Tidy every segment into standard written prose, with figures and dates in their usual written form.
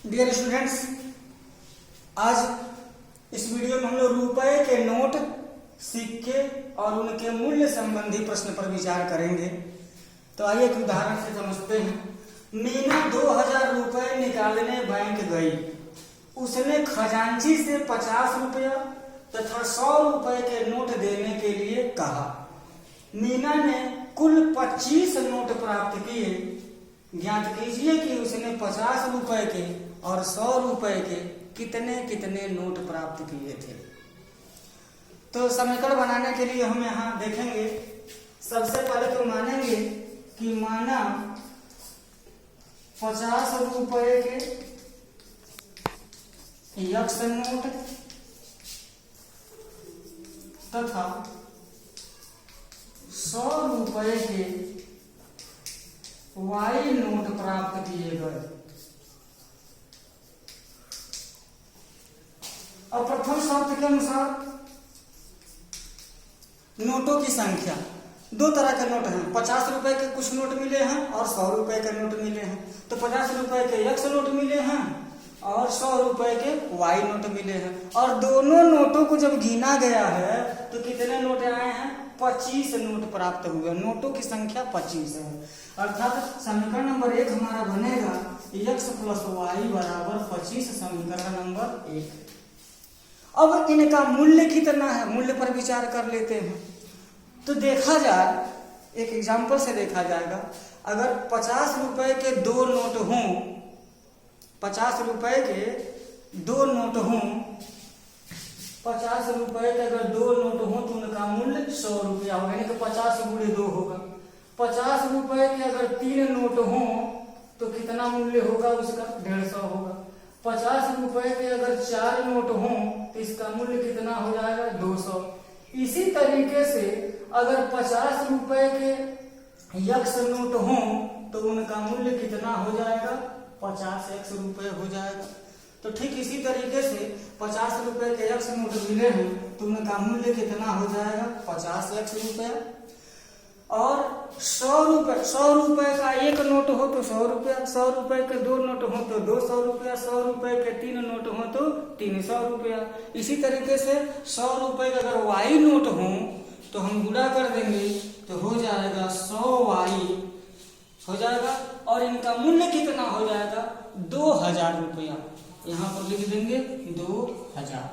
Dear students, आज इस video में हम लोग रुपए के नोट, सिक्के और उनके मूल्य संबंधी प्रश्न पर विचार करेंगे। तो आइए एक उदाहरण से समझते हैं। मीना 2000 रुपए निकालने बैंक गई। उसने खजांची से 50 रुपया तथा 100 रुपए के नोट देने के लिए कहा। मीना ने कुल 25 नोट प्राप्त किए। ज्ञात कीजिए कि उसने 50 रुपए के और 100 रुपए के कितने कितने नोट प्राप्त किए थे। तो समीकरण बनाने के लिए हम यहाँ देखेंगे। सबसे पहले तो मानेंगे कि माना 50 रुपए के यक्स नोट तथा 100 रुपए के वाई नोट प्राप्त किए गए। और प्रथम शर्त के अनुसार नोटों की संख्या, दो तरह के नोट हैं। 50 रुपए के कुछ नोट मिले हैं और 100 रुपए के नोट मिले हैं। तो 50 रुपए के यक्स नोट मिले हैं और 100 रुपए के वाई नोट मिले हैं। और दोनों नोटों को जब गिना गया है तो कितने नोट आए हैं? 25 नोट प्राप्त हुए। नोटों की संख्या 25 है। अर्थात समीकरण नंबर 1 हमारा बनेगा x प्लस वाई बराबर 25। समीकरण नंबर 1। अब इनका मूल्य कितना है, मूल्य पर विचार कर लेते हैं। तो देखा जाए, एक एग्जांपल से देखा जाएगा। अगर 50 रुपए के दो नोट हों, 50 रुपए के दो नोट हों, 50 रुपए के अगर दो नोट हों तो उनका मूल्य 100 रुपया होगा, यानी कि 50 गुणे 2 होगा। 50 रुपए के अगर 3 नोट हों तो कितना मूल्य होगा उसका? 150 होगा। 50 रुपए के अगर 4 नोट हों तो इसका मूल्य कितना हो जाएगा? 200। इसी तरीके से अगर 50 रुपए के यक्स नोट हों तो उनका मूल्य कितना हो जाएगा? 50 एक्स रुपए हो जाएगा। तो ठीक इसी तरीके से 50 रुपए के यक्स नोट मिले हैं तो उनका मूल्य कितना हो जाएगा? 50 एक्स रुपया। और 100 रुपए का एक नोट हो तो 100 रुपया, 100 रुपए के दो नोट हो तो 200 रुपया, 100 रुपए के 3 नोट हो तो 300 रुपया। इसी तरीके से 100 रुपए का अगर वाई नोट हो तो हम गुणा कर देंगे तो हो जाएगा 100 वाई हो जाएगा। और इनका मूल्य कितना हो जाएगा? 2000 रुपया। यहाँ पर लिख देंगे 2000।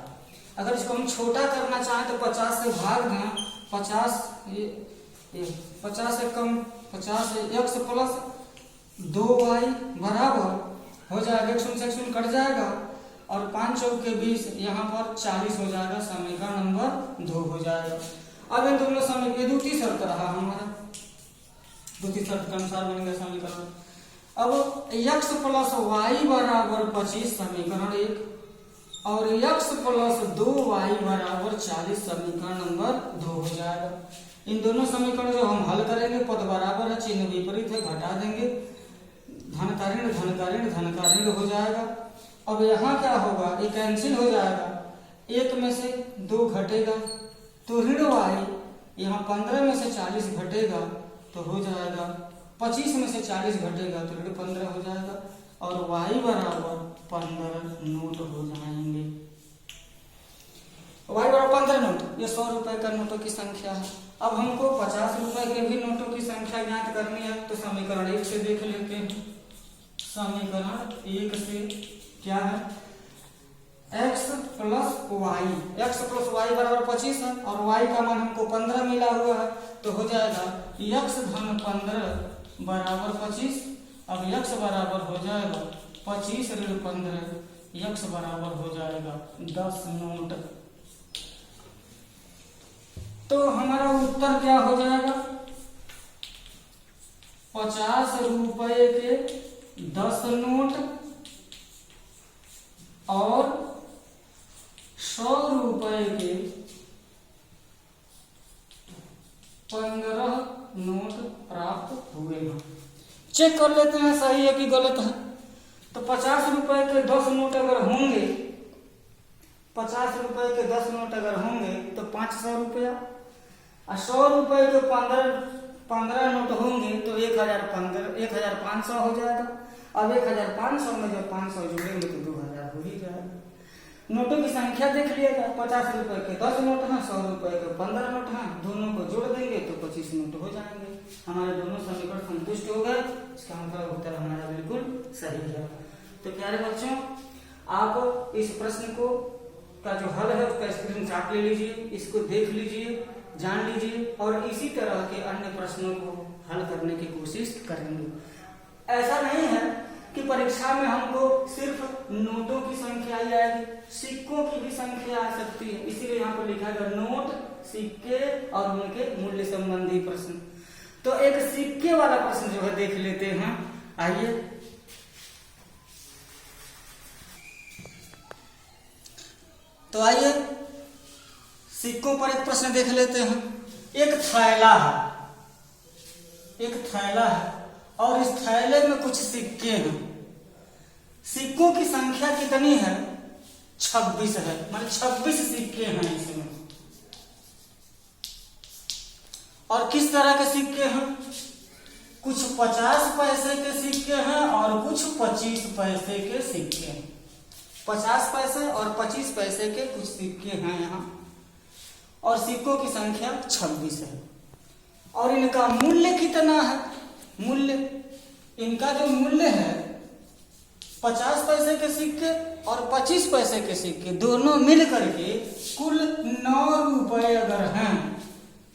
अगर इसको हम छोटा करना चाहें तो 50 से भाग दें। 50 से कम 50 एक्स प्लस 2y बराबर हो जाएगा, 1 कट जाएगा और 5 चौक के 20, यहाँ पर 40 हो जाएगा। समीकरण नंबर 2 हो जाएगा। अब इन दोनों समीकरण द्वितीय शर्त रहा हमारा, द्वितीय शर्त के अनुसार बन गया समीकरण। अब x प्लस वाई बराबर 25 समीकरण 1 और x प्लस 2y बराबर 40 समीकरण नंबर 2 हो जाएगा। इन दोनों समीकरण जो हम हल करेंगे, पद बराबर है, चिन्ह विपरीत है, घटा देंगे। धन का ऋण, धन का ऋण, धन का ऋण हो जाएगा। अब यहाँ क्या होगा? ये कैंसिल हो जाएगा। 1 में से 2 घटेगा तो ऋण वाई, यहाँ 15 में से 40 घटेगा तो हो जाएगा 25 में से 40 घटेगा तो ऋण 15 हो जाएगा। और वाई बराबर 15 नोट हो जाएंगे। वाई बराबर 15 नोट, ये 100 रुपए का नोटों की संख्या है। अब हमको 50 रुपए के भी नोटों की संख्या ज्ञात करनी है। तो समीकरण 1 से देख लेते हैं। समीकरण 1 से क्या है? x प्लस वाई बराबर 25 है और y का मान हमको 15 मिला हुआ है तो हो जाएगा x धन 15 बराबर 25। अब x बराबर हो जाएगा 25 ऋण 15, x बराबर हो जाएगा 10 नोट। तो हमारा उत्तर क्या हो जाएगा? 50 रुपए के 10 नोट और 100 रुपए के 15 नोट प्राप्त हुए हैं। चेक कर लेते हैं सही है कि गलत है। तो 50 रुपए के 10 नोट अगर होंगे, 50 रुपए के 10 नोट अगर होंगे तो 500 रुपया, और 100 रुपए के 15 नोट होंगे तो 1500 हो जाएगा। अब 1500 में जब 500 जोड़ेंगे तो 2000 हो ही जाएगा। नोटों की संख्या देख लिएगा, 50 रुपए के 10 नोट हैं, 100 रुपए के 15 नोट हैं, दोनों को जोड़ देंगे तो 25 नोट हो जाएंगे। हमारे दोनों समीकरण संतुष्ट हो गए, इसका मतलब उत्तर हमारा बिल्कुल सही है। तो प्यारे बच्चों, आप इस प्रश्न को का जो हल है उसका स्क्रीनशॉट ले लीजिए, इसको देख लीजिए, जान लीजिए और इसी तरह के अन्य प्रश्नों को हल करने की कोशिश करेंगे। ऐसा नहीं है कि परीक्षा में हमको सिर्फ नोटों की संख्या ही आएगी, सिक्कों की भी संख्या आ सकती है। इसीलिए यहाँ पर लिखा गया नोट, सिक्के और उनके मूल्य संबंधी प्रश्न। तो एक सिक्के वाला प्रश्न जो है देख लेते हैं, आइए। तो आइए सिक्कों पर एक प्रश्न देख लेते हैं। एक थैला है और इस थैले में कुछ सिक्के हैं। सिक्कों की संख्या कितनी है? 26 है, मतलब 26 सिक्के हैं इसमें। और किस तरह के सिक्के हैं? कुछ 50 पैसे के सिक्के हैं और कुछ 25 पैसे के सिक्के हैं। 50 पैसे और 25 पैसे के कुछ सिक्के हैं यहाँ, और सिक्कों की संख्या 26 है। और इनका मूल्य कितना है? मूल्य, इनका जो मूल्य है 50 पैसे के सिक्के और 25 पैसे के सिक्के दोनों मिल करके कुल 9 रुपए अगर हैं,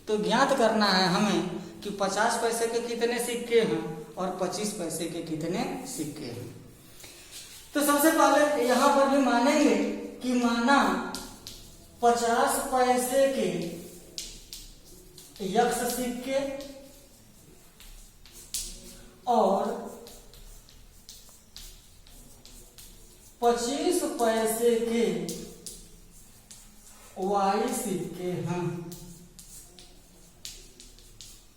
तो ज्ञात करना है हमें कि 50 पैसे के कितने सिक्के हैं और 25 पैसे के कितने सिक्के हैं। तो सबसे पहले यहां पर भी मानेंगे कि माना 50 पैसे के यक्ष सिक्के और 25 पैसे के वाई सिक्के हैं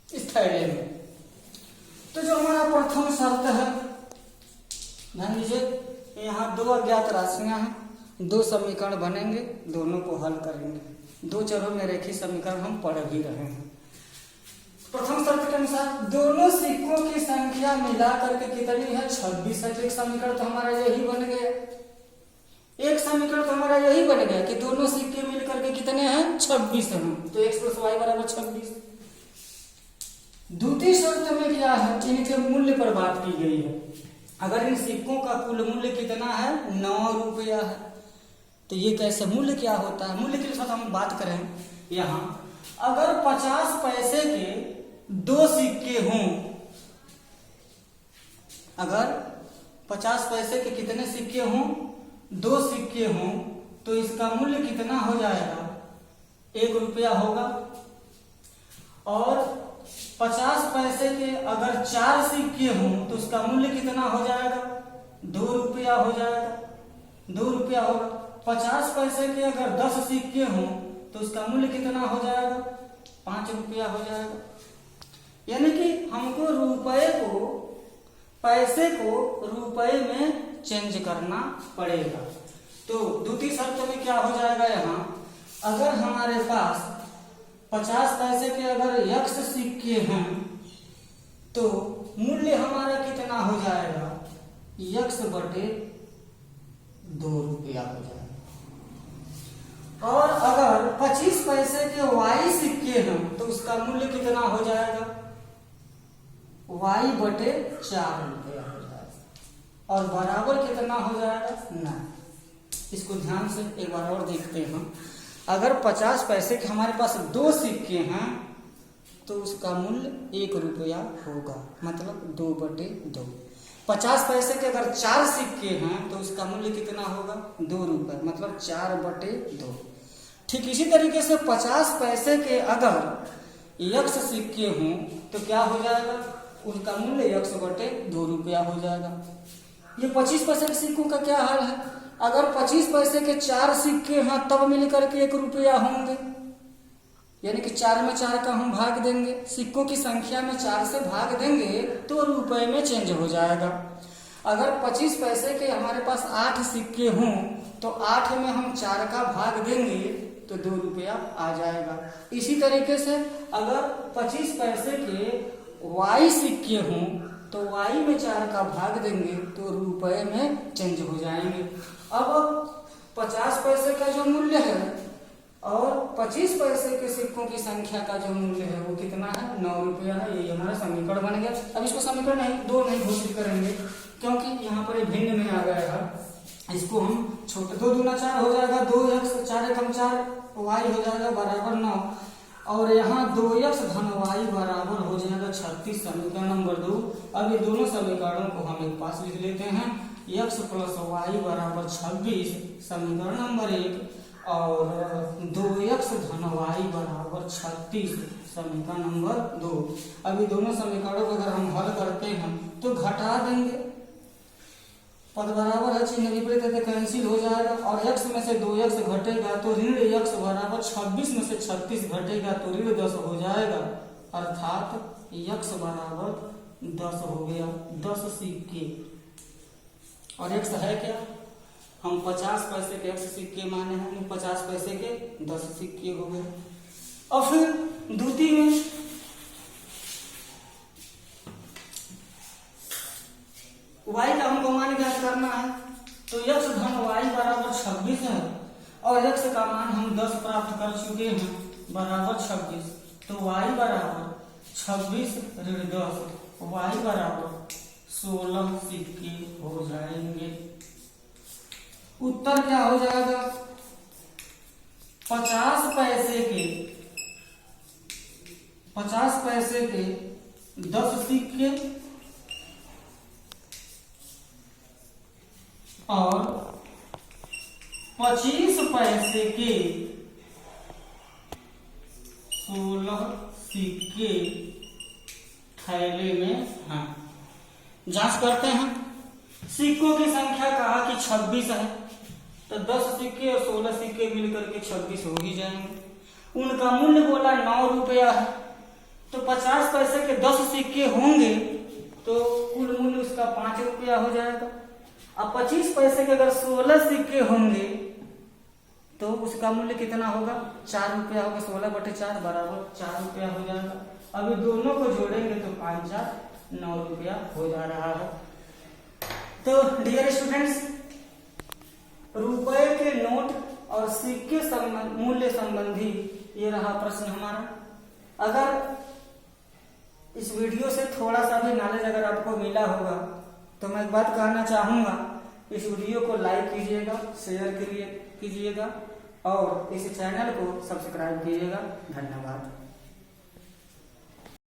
इस थैले में। तो जो हमारा प्रथम शर्त है, ध्यान दीजिए, यहाँ 2 अज्ञात राशियां हैं, 2 समीकरण बनेंगे, दोनों को हल करेंगे। 2 चरों में रेखीय समीकरण हम पढ़ भी रहे हैं। प्रथम शर्त के अनुसार दोनों सिक्कों की संख्या मिला करके कितनी है? 26 है। एक समीकरण तो हमारा यही बन गया, कि दोनों सिक्के मिल करके कितने हैं? 26 हैं। तो x + y = 26। द्वितीय शर्त में क्या है? इनके मूल्य पर बात की गई है। अगर इन सिक्कों का कुल मूल्य कितना है? 9 रुपया है। तो ये कैसे मूल्य क्या होता है? मूल्य के साथ हम बात करें यहाँ, अगर 50 पैसे के 2 सिक्के हों, अगर 50 पैसे के कितने सिक्के हों? 2 सिक्के हों, तो इसका मूल्य कितना हो जाएगा? 1 रुपया होगा। और 50 पैसे के अगर 4 सिक्के हों तो उसका मूल्य कितना हो जाएगा? 2 रुपया हो जाएगा, 2 रुपया होगा। 50 पैसे के अगर 10 सिक्के हों तो उसका मूल्य कितना हो जाएगा? 5 रुपया हो जाएगा। यानी कि हमको पैसे को रुपए में चेंज करना पड़ेगा। तो द्वितीय शर्त में क्या हो जाएगा? यहाँ अगर हमारे पास 50 पैसे के अगर यक्ष सिक्के हैं तो मूल्य हमारा कितना हो जाएगा? यक्ष बटे 2 रुपया हो जाएगा। और अगर 25 पैसे के वाई सिक्के हैं तो उसका मूल्य कितना हो जाएगा? वाई बटे 4 रुपया हो जाएगा। और बराबर कितना हो जाएगा? 9। इसको ध्यान से एक बार और देखते हैं। अगर 50 पैसे के हमारे पास 2 सिक्के हैं तो उसका मूल्य 1 रुपया होगा, मतलब 2/2। 50 पैसे के अगर 4 सिक्के हैं तो उसका मूल्य कितना होगा? 2 रुपये, मतलब 4/2। ठीक इसी तरीके से 50 पैसे के अगर यक्ष सिक्के हों तो क्या हो जाएगा? उनका मूल्य यक्ष बटे 2 रुपया हो जाएगा। ये 25 पैसे के सिक्कों का क्या हाल है? अगर 25 पैसे के 4 सिक्के हैं तब मिलकर के 1 रुपया होंगे, यानी कि 4 में 4 का हम भाग देंगे, सिक्कों की संख्या में 4 से भाग देंगे तो रुपए में चेंज हो जाएगा। अगर 25 पैसे के हमारे पास 8 सिक्के हों तो 8 में हम 4 का भाग देंगे तो 2 रुपया आ जाएगा। इसी तरीके से अगर 25 पैसे के y सिक्के हों तो y में 4 का भाग देंगे तो रुपए में चेंज हो जाएंगे। अब 50 पैसे का जो मूल्य है और 25 पैसे के सिक्कों की संख्या का जो मूल्य है वो कितना है, 9 रुपया है। ये हमारा समीकरण बन गया। अब इसको समीकरण दो नहीं घोषित करेंगे क्योंकि यहाँ पर भिन्न में आ गया है। इसको हम छोटे 2 दूना 4 हो जाएगा, 2x 4 कम 4 y हो जाएगा बराबर 9 और यहाँ 2x धन y बराबर हो जाएगा 36। समीकरण नंबर 2। अब ये दोनों समीकरणों को हम एक पास लिख लेते हैं। x प्लस y बराबर 26 समीकरण नंबर 1 और 2x धन y बराबर 36 समीकरण नंबर 2। अब ये दोनों समीकरणों को अगर हम हल करते हैं तो घटा देंगे, पद बराबर है चिन्ह विपरीत है तो कैंसिल हो जाएगा और x में से 2x घटेगा तो ऋण x बराबर 26 में से 36 घटेगा तो ऋण 10 हो जाएगा, अर्थात x बराबर 10 हो गया, 10 सिक्के। और x है क्या, हम 50 पैसे के x सिक्के माने हैं, 50 पैसे के 10 सिक्के हो गए। और फिर द्वितीय में y का हमको मान ज्ञात करना है तो x धन y बराबर 26 है और x का मान हम 10 प्राप्त कर चुके हैं बराबर 26, तो y बराबर 26 ऋण 10 y बराबर 16 सिक्के हो जाएंगे। उत्तर क्या हो जाएगा, 50 पैसे के 10 सिक्के और 25 पैसे के 16 सिक्के थैले में हैं। जांच करते हैं। सिक्कों की संख्या कहा कि 26 है तो 10 सिक्के और 16 सिक्के मिलकर के 26 हो ही जाएंगे। उनका मूल्य बोला 9 रुपया है तो 50 पैसे के 10 सिक्के होंगे तो कुल मूल्य उसका 5 रुपया हो जाएगा। अब 25 पैसे के अगर 16 सिक्के होंगे तो उसका मूल्य कितना होगा, 4 रुपया होगा। 16/4 बराबर 4 रुपया हो जाएगा। अभी दोनों को जोड़ेंगे तो 5 4 9 रुपया हो जा रहा है। तो डियर स्टूडेंट्स, रुपए के नोट और सिक्के मूल्य संबंधी ये रहा प्रश्न हमारा। अगर इस वीडियो से थोड़ा सा भी नॉलेज अगर आपको मिला होगा तो मैं एक बात कहना चाहूंगा, इस वीडियो को लाइक कीजिएगा, शेयर कीजिएगा और इस चैनल को सब्सक्राइब कीजिएगा। धन्यवाद।